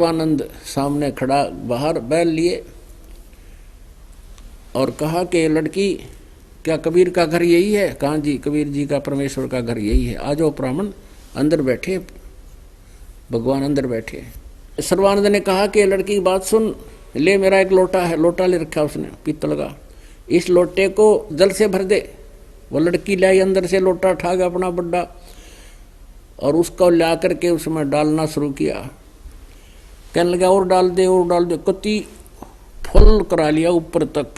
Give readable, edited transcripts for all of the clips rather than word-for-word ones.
सर्वानंद सामने खड़ा बाहर बैल लिए और कहा कि लड़की क्या कबीर का घर यही है? कहाँ जी, कबीर जी का परमेश्वर का घर यही है, आ जाओ ब्राह्मण अंदर बैठे, भगवान अंदर बैठे। सर्वानंद ने कहा कि लड़की की बात सुन, ले मेरा एक लोटा है, लोटा ले रखा उसने पीतल का, इस लोटे को जल से भर दे। वो लड़की लाई अंदर से लोटा उठा गया अपना बड्डा और उसको ला करके उसमें डालना शुरू किया। कहने लगा और डाल दे और डाल दे, कति फुल करा लिया ऊपर तक,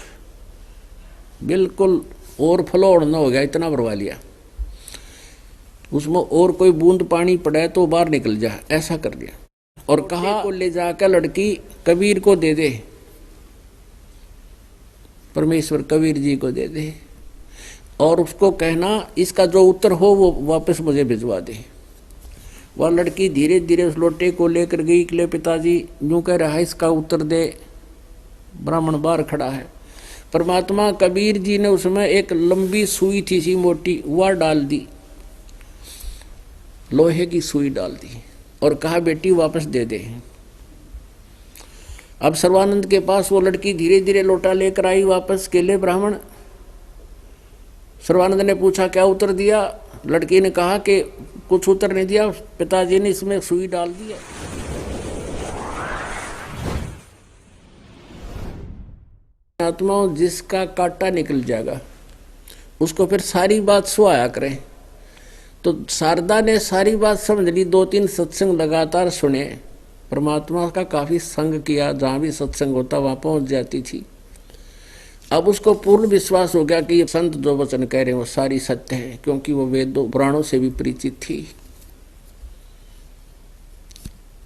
बिल्कुल और फ्लोर न हो गया, इतना भरवा लिया। उसमें और कोई बूंद पानी पड़े तो बाहर निकल जा, ऐसा कर दिया। और कहा को ले जाकर लड़की कबीर को दे दे, परमेश्वर कबीर जी को दे दे, और उसको कहना इसका जो उत्तर हो वो वापस मुझे भिजवा दे। वह लड़की धीरे धीरे उस लोटे को लेकर गई कि ले पिताजी यूं कह रहा है, इसका उत्तर दे। ब्राह्मण बाहर खड़ा है। परमात्मा कबीर जी ने उसमें एक लंबी सुई थी सी मोटी, वह डाल दी, लोहे की सुई डाल दी और कहा बेटी वापस दे दे। अब सर्वानंद के पास वो लड़की धीरे धीरे लोटा लेकर आई वापस के ले ब्राह्मण। सर्वानंद ने पूछा क्या उत्तर दिया? लड़की ने कहा कि कुछ उत्तर नहीं दिया, पिताजी ने इसमें सुई डाल दिया। आत्मा जिसका कांटा निकल जाएगा उसको फिर सारी बात सुहाया करें। तो शारदा ने सारी बात समझ ली, 2-3 सत्संग लगातार सुने, परमात्मा का काफी संग किया, जहां भी सत्संग होता वहां पहुंच जाती थी। अब उसको पूर्ण विश्वास हो गया कि ये संत जो वचन कह रहे हैं वो सारी सत्य है, क्योंकि वो वेदों पुराणों से भी परिचित थी।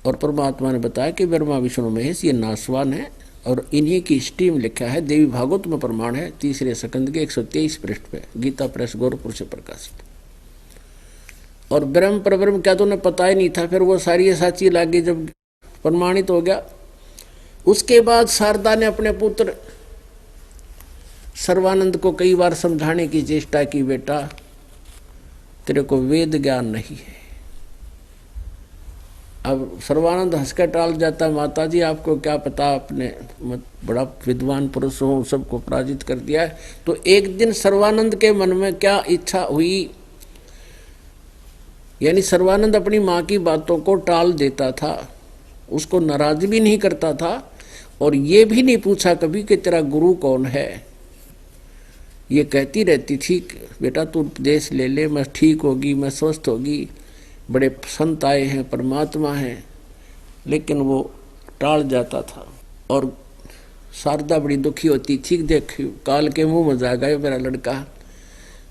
और परमात्मा ने बताया कि ब्रह्मा विष्णु महेश ये नासवान है और इन्हीं की हिस्ट्री में लिखा है, देवी भागवत में प्रमाण है, 3रे स्कंद के 123 पृष्ठ पे, गीता प्रेस गोरखपुर से प्रकाशित। और ब्रह्म परब्रह्म क्या तो उन्हें पता ही नहीं था, फिर वो सारी साची लागी जब प्रमाणित हो गया। उसके बाद शारदा ने अपने पुत्र सर्वानंद को कई बार समझाने की चेष्टा की, बेटा तेरे को वेद ज्ञान नहीं है। अब सर्वानंद हंसकर टाल जाता, माता जी आपको क्या पता, आपने बड़ा विद्वान पुरुष हो, सबको पराजित कर दिया है। तो एक दिन सर्वानंद के मन में क्या इच्छा हुई, यानी सर्वानंद अपनी माँ की बातों को टाल देता था, उसको नाराज भी नहीं करता था और ये भी नहीं पूछा कभी कि तेरा गुरु कौन है। ये कहती रहती थी बेटा तू उपदेश ले ले, मैं ठीक होगी, मैं स्वस्थ होगी, बड़े संत आए हैं, परमात्मा हैं, लेकिन वो टाल जाता था। और शारदा बड़ी दुखी होती थी, देख काल के मुंह में जा गए मेरा लड़का,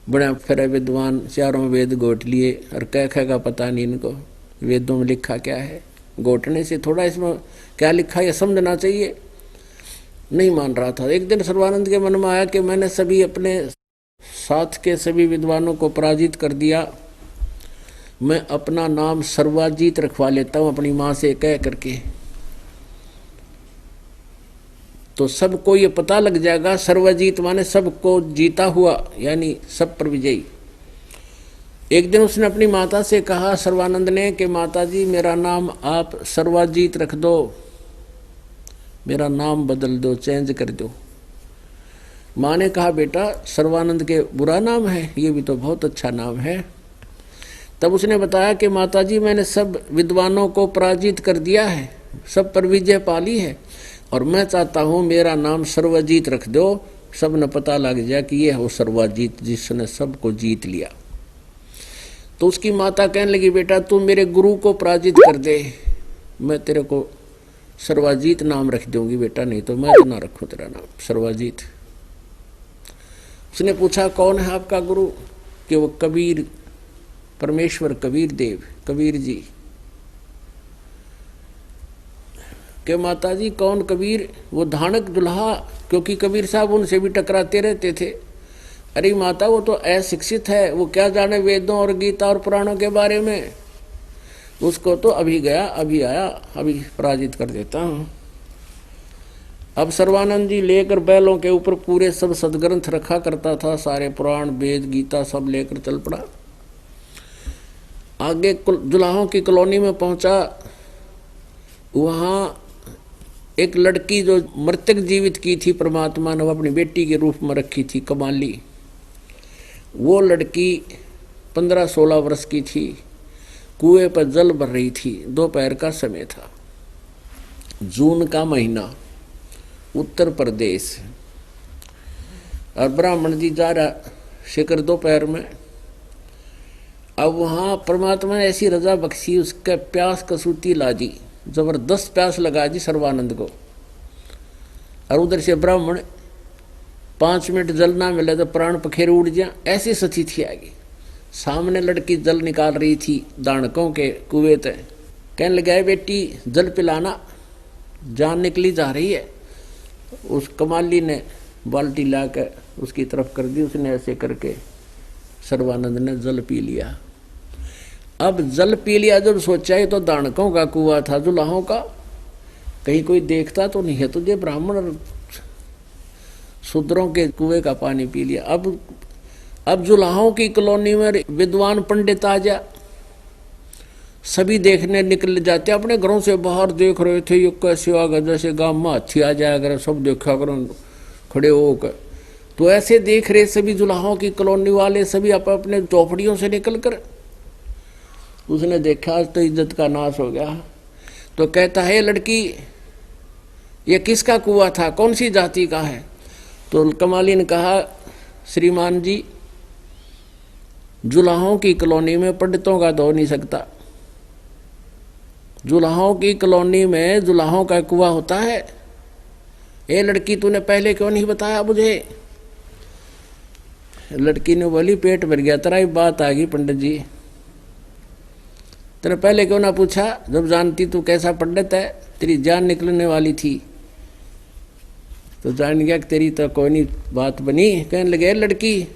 बड़ा फिर विद्वान, चारों वेद गोट लिए और कह का पता नहीं इनको वेदों में लिखा क्या है, गोटने से थोड़ा इसमें क्या लिखा है समझना चाहिए। नहीं मान रहा था। एक दिन सर्वानंद के मन में आया कि मैंने सभी अपने साथ के सभी विद्वानों को पराजित कर दिया, मैं अपना नाम सर्वाजीत रखवा लेता हूँ अपनी माँ से कह करके, तो सबको ये पता लग जाएगा। सर्वजीत माने सबको जीता हुआ, यानी सब पर विजयी। एक दिन उसने अपनी माता से कहा सर्वानंद ने कि माता जी मेरा नाम आप सर्वाजीत रख दो, मेरा नाम बदल दो, चेंज कर दो। माँ ने कहा बेटा सर्वानंद के बुरा नाम है, ये भी तो बहुत अच्छा नाम है। तब उसने बताया कि माता जी मैंने सब विद्वानों को पराजित कर दिया है, सब पर विजय पाली है, और मैं चाहता हूँ मेरा नाम सर्वजीत रख दो, सब न पता लग जाए कि ये हो सर्वजीत जिसने सबको जीत लिया। तो उसकी माता कहने लगी बेटा तू मेरे गुरु को पराजित कर दे, मैं तेरे को सर्वजीत नाम रख दूंगी बेटा, नहीं तो मैं ना रखूं तेरा नाम सर्वजीत। उसने पूछा कौन है आपका गुरु? कि वो कबीर, परमेश्वर कबीर देव, कबीर जी। के माता जी कौन कबीर? वो धानक दुल्हा, क्योंकि कबीर साहब उनसे भी टकराते रहते थे। अरे माता वो तो अशिक्षित है, वो क्या जाने वेदों और गीता और पुराणों के बारे में, उसको तो अभी गया अभी आया, अभी पराजित कर देता हूँ। अब सर्वानंद जी लेकर बैलों के ऊपर पूरे सब सदग्रंथ रखा करता था, सारे पुराण वेद गीता सब लेकर चल पड़ा। आगे जुलाहों की कॉलोनी में पहुंचा वहां एक लड़की जो मृतक जीवित की थी परमात्मा ने अपनी बेटी के रूप में रखी थी, कमाली। वो लड़की 15-16 वर्ष की थी, कुएं पर जल भर रही थी। दोपहर का समय था, जून का महीना, उत्तर प्रदेश। और ब्राह्मण जी जा रहा शिखर दोपहर में। अब वहां परमात्मा ने ऐसी रजा बख्शी, उसके प्यास कसूती ला दी, जबरदस्त प्यास लगा दी सर्वानंद को। और उधर से ब्राह्मण 5 मिनट जल ना मिले तो प्राण पखेर उड़ जा, ऐसी स्थिति आ गई। सामने लड़की जल निकाल रही थी दानकों के कुएं से। कहने लगा, बेटी जल पिलाना, जान निकली जा रही है। उस कमाली ने बाल्टी लाकर उसकी तरफ कर दी, उसने ऐसे करके सर्वानंद ने जल पी लिया। अब जल पी लिया, जब सोचा ये तो दानकों का कुआं था, जुलाहों का, कहीं कोई देखता तो नहीं है तुझे, ब्राह्मण शूद्रों के कुएं का पानी पी लिया। अब जुलाहों की कॉलोनी में विद्वान पंडित आ जा, सभी देखने निकल जाते, अपने घरों से बाहर देख रहे थे, ये कैसे आ गए, जैसे गांव में हाथी आ जाया करे, सब देखा करो खड़े होकर। तो ऐसे देख रहे सभी जुलाहों की कॉलोनी वाले, सभी अपने चौपड़ियों से निकल कर। उसने देखा आज तो इज्जत का नाश हो गया। तो कहता है, लड़की ये किसका कुआं था, कौन सी जाति का है? तो कमाली ने कहा, श्रीमान जी जुलाहों की कॉलोनी में पंडितों का तो हो नहीं सकता, जुलाहों की कॉलोनी में जुलाहों का कुआं होता है। ए लड़की तूने पहले क्यों नहीं बताया मुझे? लड़की ने बोली, पेट भर गया, तेरा ही बात आ गई पंडित जी, तेरे पहले क्यों ना पूछा? जब जानती तू कैसा पंडित है, तेरी जान निकलने वाली थी तो जान गया कि तेरी तो कोई नहीं बात बनी। कहने लगे, लड़की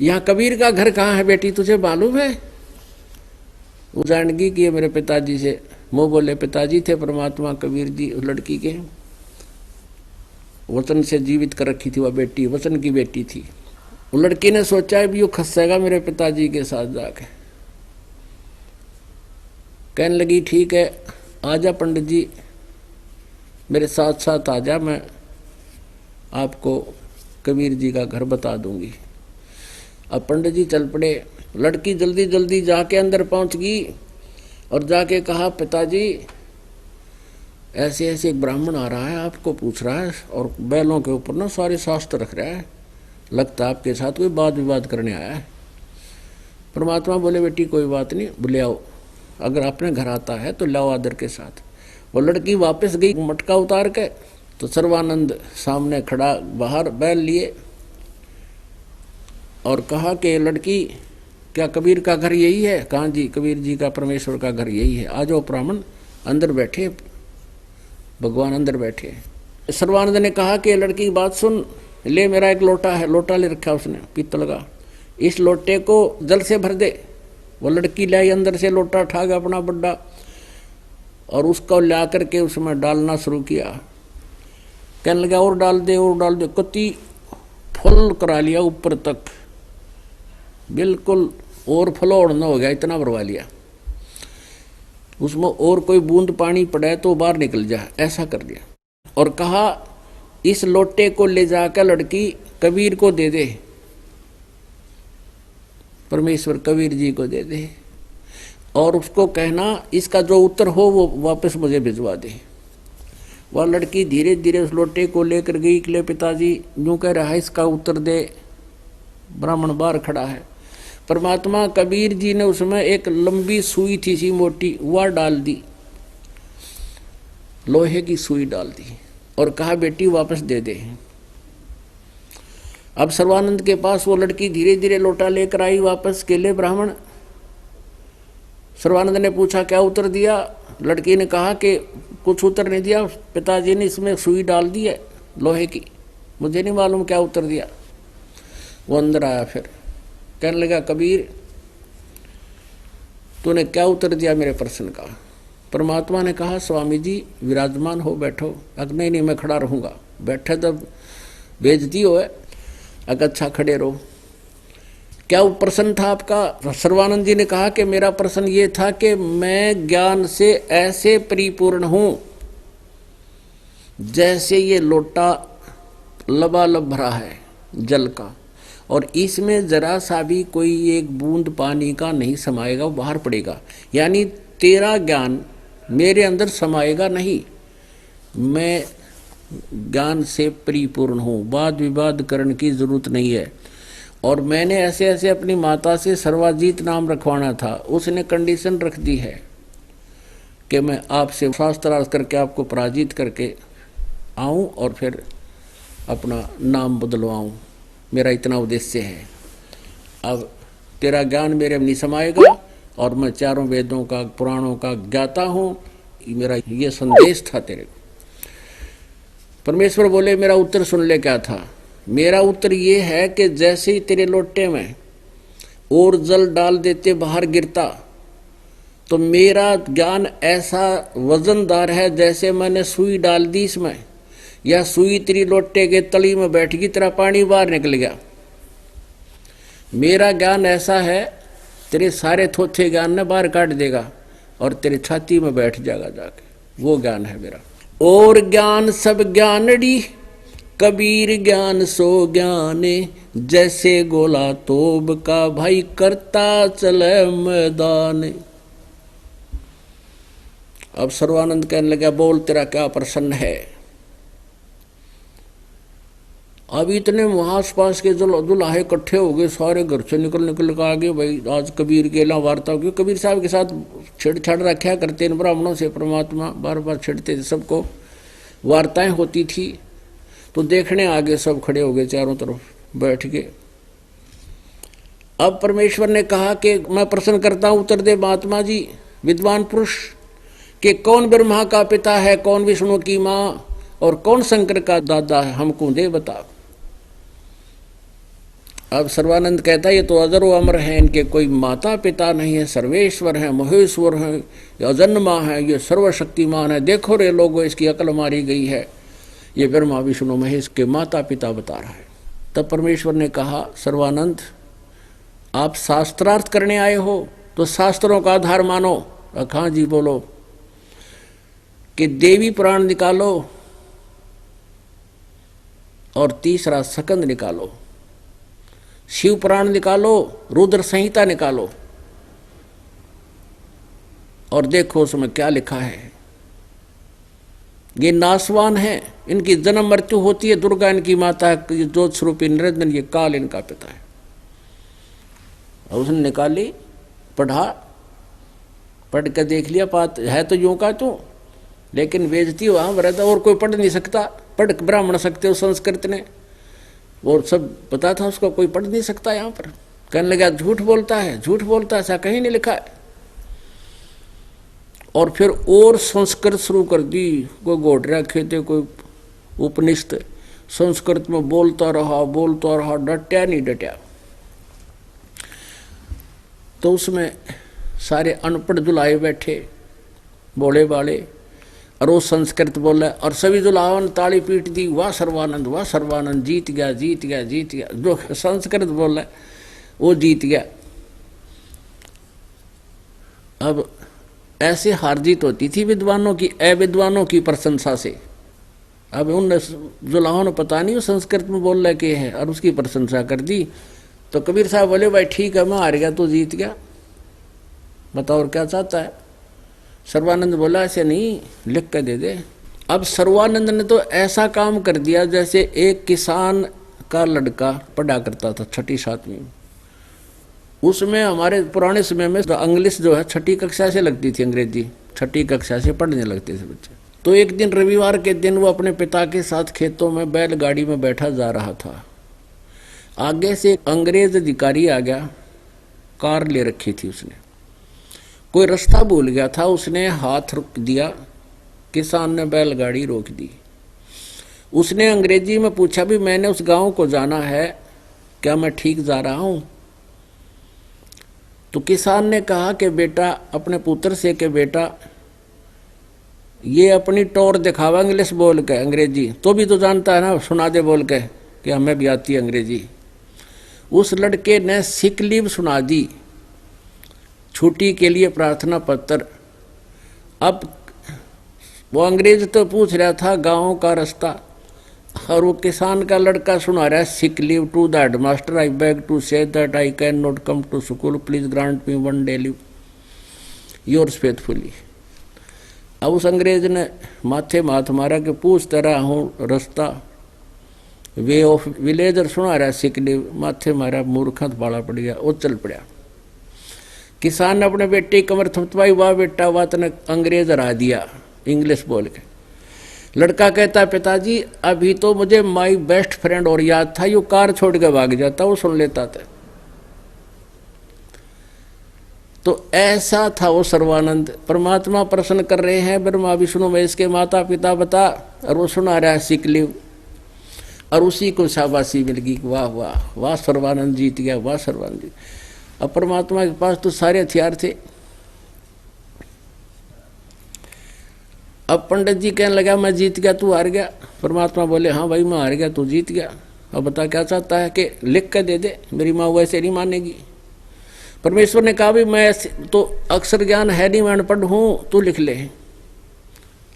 यहाँ कबीर का घर कहाँ है बेटी, तुझे मालूम है? वो जान गई कि ये मेरे पिताजी से, मुँह बोले पिताजी थे परमात्मा कबीर जी, उस लड़की के वचन से जीवित कर रखी थी वह बेटी, वचन की बेटी थी। वो लड़की ने सोचा है भी वो खसेगा मेरे पिताजी के साथ जाके। कहने लगी, ठीक है आजा पंडित जी, मेरे साथ साथ आजा, मैं आपको कबीर जी का घर बता दूंगी। अब पंडित जी चल पड़े। लड़की जल्दी जल्दी जाके अंदर पहुंच गई और जाके कहा, पिताजी ऐसे ऐसे एक ब्राह्मण आ रहा है, आपको पूछ रहा है और बैलों के ऊपर ना सारे शास्त्र रख रहा है, लगता है आपके साथ कोई वाद विवाद करने आया है। परमात्मा बोले, बेटी कोई बात नहीं, बुले आओ, अगर अपने घर आता है तो लाओ आदर के साथ। वो लड़की वापस गई मटका उतार के, तो सर्वानंद सामने खड़ा, बाहर बैल लिए और कहा कि लड़की क्या कबीर का घर यही है? कहाँ जी, कबीर जी का परमेश्वर का घर यही है, आ जाओ ब्राह्मण, अंदर बैठे, भगवान अंदर बैठे। सर्वानंद ने कहा कि लड़की की बात सुन, ले मेरा एक लोटा है, लोटा ले रखा उसने पीतल का, इस लोटे को जल से भर दे। वो लड़की लाई अंदर से लोटा उठा गया अपना बड्डा और उसको ला करके उसमें डालना शुरू किया। कहने लगा, और डाल दे और डाल दे, कति फुल करा लिया ऊपर तक, बिल्कुल और फ्लोर न हो गया, इतना भरवा लिया। उसमें और कोई बूंद पानी पड़े तो बाहर निकल जाए, ऐसा कर दिया। और कहा, इस लोटे को ले जाकर लड़की कबीर को दे दे, परमेश्वर कबीर जी को दे दे, और उसको कहना इसका जो उत्तर हो वो वापस मुझे भिजवा दे। वह लड़की धीरे धीरे उस लोटे को लेकर गई कि ले पिताजी यूँ कह रहा है, इसका उत्तर दे। ब्राह्मण बाहर खड़ा है। परमात्मा कबीर जी ने उसमें एक लंबी सुई थी सी मोटी, वह डाल दी, लोहे की सुई डाल दी और कहा, बेटी वापस दे दे। अब सर्वानंद के पास वो लड़की धीरे धीरे लोटा लेकर आई वापस के लिए ब्राह्मण। सर्वानंद ने पूछा, क्या उत्तर दिया? लड़की ने कहा कि कुछ उत्तर नहीं दिया, पिताजी ने इसमें सुई डाल दी है लोहे की, मुझे नहीं मालूम क्या उत्तर दिया। वो अंदर आया, फिर कहने लगा, कबीर तूने क्या उत्तर दिया मेरे प्रश्न का? परमात्मा ने कहा, स्वामी जी विराजमान हो, बैठो। अगर नहीं मैं खड़ा रहूँगा, बैठे तब बेइज्जती हो, अगर अच्छा खड़े रहो। क्या वो प्रश्न था आपका? सर्वानंद जी ने कहा कि मेरा प्रश्न ये था कि मैं ज्ञान से ऐसे परिपूर्ण हूं जैसे ये लोटा लबालब भरा है जल का, और इसमें जरा सा भी कोई एक बूंद पानी का नहीं समाएगा, वो बाहर पड़ेगा। यानी तेरा ज्ञान मेरे अंदर समाएगा नहीं, मैं ज्ञान से परिपूर्ण हूँ, वाद विवाद करने की जरूरत नहीं है। और मैंने ऐसे ऐसे अपनी माता से सर्वाजीत नाम रखवाना था, उसने कंडीशन रख दी है कि मैं आपसे शास्त्रार्थ करके आपको पराजित करके आऊँ और फिर अपना नाम बदलवाऊँ, मेरा इतना उद्देश्य है। अब तेरा ज्ञान मेरे में नहीं समाएगा और मैं चारों वेदों का पुराणों का ज्ञाता हूँ, मेरा ये संदेश था तेरे को। परमेश्वर बोले मेरा उत्तर सुन ले। क्या था मेरा उत्तर? ये है कि जैसे ही तेरे लोटे में और जल डाल देते बाहर गिरता, तो मेरा ज्ञान ऐसा वजनदार है जैसे मैंने सुई डाल दी इसमें, या सुई तेरी लोटे के तली में बैठ गई, तेरा पानी बाहर निकल गया। मेरा ज्ञान ऐसा है तेरे सारे थोथे ज्ञान ने बाहर काट देगा और तेरी छाती में बैठ जाएगा जाके, वो ज्ञान है मेरा। और ज्ञान सब ज्ञानड़ी कबीर ज्ञान सो ज्ञाने, जैसे गोला तोब का भाई करता चले मैदान। अब सर्वानंद कहने लगा बोल तेरा क्या प्रश्न है? अब इतने आसपास के जो दुल्हे इकट्ठे हो गए, सारे घर से निकल निकल कर आ गए। भाई आज कबीर के ला वार्ता हो गई। कबीर साहब के साथ छेड़छाड़ रखा करते इन ब्राह्मणों से, परमात्मा बार बार छेड़ते थे, सबको वार्ताएं होती थी। तो देखने आगे सब खड़े हो गए, चारों तरफ बैठ गए। अब परमेश्वर ने कहा कि मैं प्रश्न करता हूं, उत्तर दे महात्मा जी विद्वान पुरुष, कि कौन ब्रह्मा का पिता है, कौन विष्णु की माँ, और कौन शंकर का दादा है, हमको दे बता। अब सर्वानंद कहता है ये तो अजर व अमर है, इनके कोई माता पिता नहीं है, सर्वेश्वर है, महेश्वर है, अजन्मा है, ये सर्वशक्तिमान है। देखो रे लोगों इसकी अकल मारी गई है, ये ब्रह्मा विष्णु महेश के माता पिता बता रहा है। तब परमेश्वर ने कहा सर्वानंद आप शास्त्रार्थ करने आए हो तो शास्त्रों का आधार मानो। हाँ जी बोलो। कि देवी पुराण निकालो और तीसरा सकंद निकालो, शिव पुराण निकालो, रुद्र संहिता निकालो और देखो उसमें क्या लिखा है। ये नासवान है, इनकी जन्म मृत्यु होती है, दुर्गा इनकी माता है, ज्योत स्वरूपी निरंजन ये काल इनका पिता है। और उसने निकाली, पढ़ा, पढ़ कर देख लिया, बात है तो यूं का तो, लेकिन बेइज्जती वहां रहता और कोई पढ़ नहीं सकता। पढ़ ब्राह्मण सकते हो संस्कृत ने, और सब पता था उसको, कोई पढ़ नहीं सकता। यहाँ पर कहने लगा झूठ बोलता है, झूठ बोलता है, ऐसा कहीं नहीं लिखा है। और फिर और संस्कृत शुरू कर दी, कोई घोट रखे थे, कोई उपनिषद संस्कृत में बोलता रहा, डटा नहीं डटा। तो उसमें सारे अनपढ़ दुल्हे बैठे बोले वाले, और वो संस्कृत बोला, और सभी दुल्हाओं ने ताली पीट दी, वाह सर्वानंद, वाह सर्वानंद, जीत गया जीत गया जीत गया। जो संस्कृत बोला वो जीत गया। अब ऐसे हार जीत होती थी विद्वानों की, अविद्वानों की प्रशंसा से। अब उन दुल्हाओं ने पता नहीं वो संस्कृत में बोल रहे के है, और उसकी प्रशंसा कर दी। तो कबीर साहब बोले भाई ठीक है, मैं हार गया तो जीत गया, बताओ और क्या चाहता है। सर्वानंद बोला ऐसे नहीं, लिख कर दे दे। अब सर्वानंद ने तो ऐसा काम कर दिया जैसे एक किसान का लड़का पढ़ा करता था 6ठी 7वीं में। उसमें हमारे पुराने समय में इंग्लिश जो है 6ठी कक्षा से लगती थी, अंग्रेजी 6ठी कक्षा से पढ़ने लगते थे बच्चे। तो एक दिन रविवार के दिन वो अपने पिता के साथ खेतों में बैलगाड़ी में बैठा जा रहा था। आगे से एक अंग्रेज अधिकारी आ गया, कार ले रखी थी उसने, कोई रास्ता भूल गया था, उसने हाथ रोक दिया, किसान ने बैलगाड़ी रोक दी। उसने अंग्रेजी में पूछा भी मैंने उस गांव को जाना है, क्या मैं ठीक जा रहा हूं? तो किसान ने कहा कि बेटा, अपने पुत्र से कि बेटा ये अपनी टोर दिखावा इंग्लिश बोल के, अंग्रेजी तो भी तो जानता है ना, सुना दे बोल के कि हमें भी आती है अंग्रेजी। उस लड़के ने सिक लीव सुना दी, छुट्टी के लिए प्रार्थना पत्र। अब वो अंग्रेज तो पूछ रहा था गाँव का रास्ता, और वो किसान का लड़का सुना रहा है sick leave to the headmaster, I beg to say that I can not come to school, please grant me 1 day leave, yours faithfully. अब उस अंग्रेज ने माथे माथ मारा कि पूछता रहा हूँ रास्ता, वे ऑफ विलेजर सुना रहा सिक लीव, माथे मारा, मूर्खा बाला पड़ गया, वो चल पड़ा। किसान ने अपने बेटे की कमर थपथपाई, वाह बेटा वाह, तने अंग्रेज हरा दिया इंग्लिश बोल के। लड़का कहता पिताजी अभी तो मुझे माई बेस्ट फ्रेंड और याद था, यो कार छोड़ के भाग जाता, वो सुन लेता था। तो ऐसा था वो सर्वानंद। परमात्मा प्रश्न कर रहे हैं ब्रह्मा विष्णु महेश के माता पिता बता, और वो सुना रहा है सिक लीव, और उसी को शाबाशी मिल गई, वाह वाह वाह सर्वानंद जीत गया, वाह सर्वानंद जीत। अब परमात्मा के पास तो सारे हथियार थे। अब पंडित जी कहने लगा मैं जीत गया तू हार गया। परमात्मा बोले हाँ भाई मैं हार गया तू जीत गया। अब बता क्या चाहता है कि लिख कर दे दे, मेरी माँ वैसे नहीं मानेगी। परमेश्वर ने कहा भी मैं तो अक्षर ज्ञान है नहीं, मैं अनपढ़ हूँ, तू लिख ले,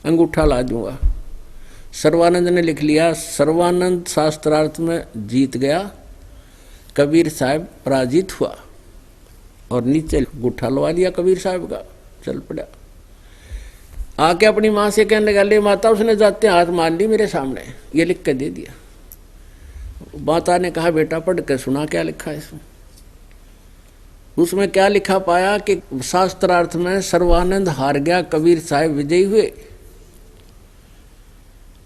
अंगूठा ला दूंगा। सर्वानंद ने लिख लिया। सर्वानंद शास्त्रार्थ में जीत गया, कबीर साहब पराजित हुआ, और नीचे अंगूठा लगा लिया कबीर साहब का, चल पड़ा। आके अपनी माँ से कहने लगा ले माता, उसने जाते हाथ मार ली मेरे सामने, ये लिख कर दे दिया। माता ने कहा बेटा पढ़ कर सुना क्या लिखा है इसमें। उसमें क्या लिखा पाया कि शास्त्रार्थ में सर्वानंद हार गया, कबीर साहब विजयी हुए।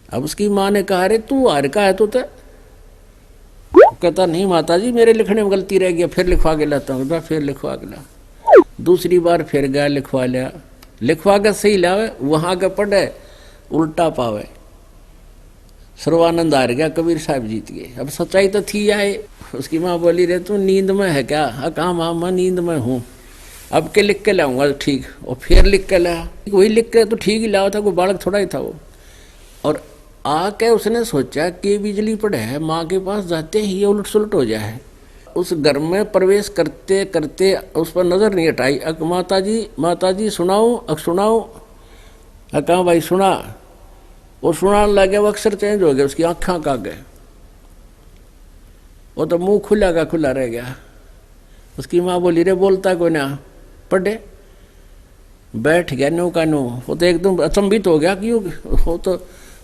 अब उसकी माँ ने कहा अरे तू हार का है तो कहता नहीं माता जी मेरे लिखने में गलती रह गया, फिर लिखवा के लाता हूँ। फिर लिखवा के ला, दूसरी बार फिर गया लिखवा लिया, लिखवा कर सही लावे, वहां का पढ़े उल्टा पावे। सर्वानंद हार गया, कबीर साहब जीत गए। अब सच्चाई तो थी आए। उसकी माँ बोली रे तू नींद में है क्या? कहा माँ मैं नींद में हूँ, अब के लिख के लाऊंगा ठीक। और फिर लिख के लाया, वही लिख के तो ठीक ही लाया था, कोई बालक थोड़ा ही था वो। और आके उसने सोचा कि बिजली पड़े है, माँ के पास जाते ही ये उलट सुलट हो जाए। उस घर में प्रवेश करते करते उस पर नजर नहीं हटाई। माता जी सुनाऊं सुनाऊं? कहा भाई सुना। वो सुनाने लगे, वो अक्षर चेंज हो गया, उसकी आँखें का गए, वो तो मुंह खुला का खुला रह गया। उसकी माँ बोली रे बोलता कोई ना, पढ़े बैठ गया नो का नो। वो तो एकदम अचंभित हो गया, क्यों वो तो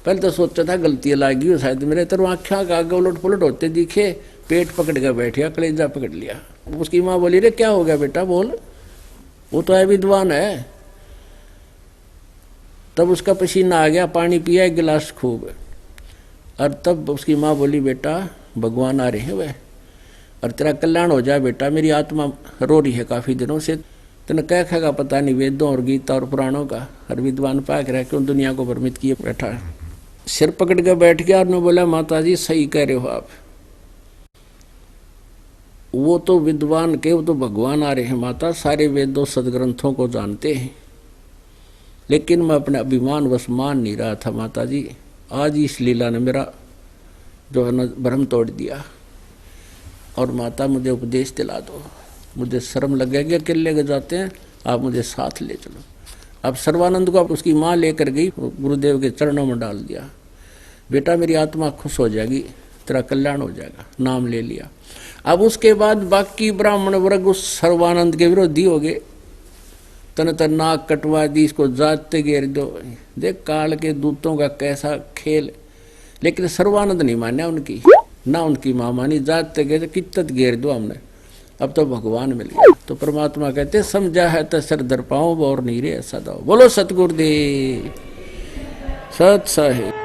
पहले तो सोचा था गलती लगी हो शायद मेरे, तो आँखें का आगे उलट पुलट होते दिखे, पेट पकड़ के बैठ गया, कलेजा पकड़ लिया। उसकी माँ बोली रे क्या हो गया बेटा बोल, वो तो है विद्वान है। तब उसका पसीना आ गया, पानी पिया एक गिलास खूब। और तब उसकी माँ बोली बेटा भगवान आ रहे हैं वह, और तेरा कल्याण हो जाए बेटा, मेरी आत्मा रो रही है काफी दिनों से, तेने क्या खाएगा पता नहीं वेदों और गीता और पुराणों का। हर विद्वान पाक रह क्यों दुनिया को भ्रमित किए बैठा है। सिर पकड़ के बैठ गया और ने बोला माता जी सही कह रहे हो आप, वो तो विद्वान के वो तो भगवान आ रहे हैं माता, सारे वेदों सदग्रंथों को जानते हैं, लेकिन मैं अपने अभिमान वश मान नहीं रहा था माता जी। आज इस लीला ने मेरा जो है न भ्रम तोड़ दिया, और माता मुझे उपदेश दिला दो, मुझे शर्म लगेगी अकेले के जाते हैं, आप मुझे साथ ले चलो। अब सर्वानंद को आप उसकी माँ लेकर गई, गुरुदेव के चरणों में डाल दिया। बेटा मेरी आत्मा खुश हो जाएगी, तेरा कल्याण हो जाएगा, नाम ले लिया। अब उसके बाद बाकी ब्राह्मण वर्ग उस सर्वानंद के विरोधी हो गए, तन नाक कटवा दी, इसको जाते घेर दो। देख काल के दूतों का कैसा खेल। लेकिन सर्वानंद नहीं मान्या उनकी, ना उनकी माँ मानी, जाते गए कित्तत घेर दो हमने, अब तो भगवान मिल गया। तो परमात्मा कहते समझा है तो सर दर पाओ और नहीं रे सदा। बोलो सतगुरुदेव सत साहिब।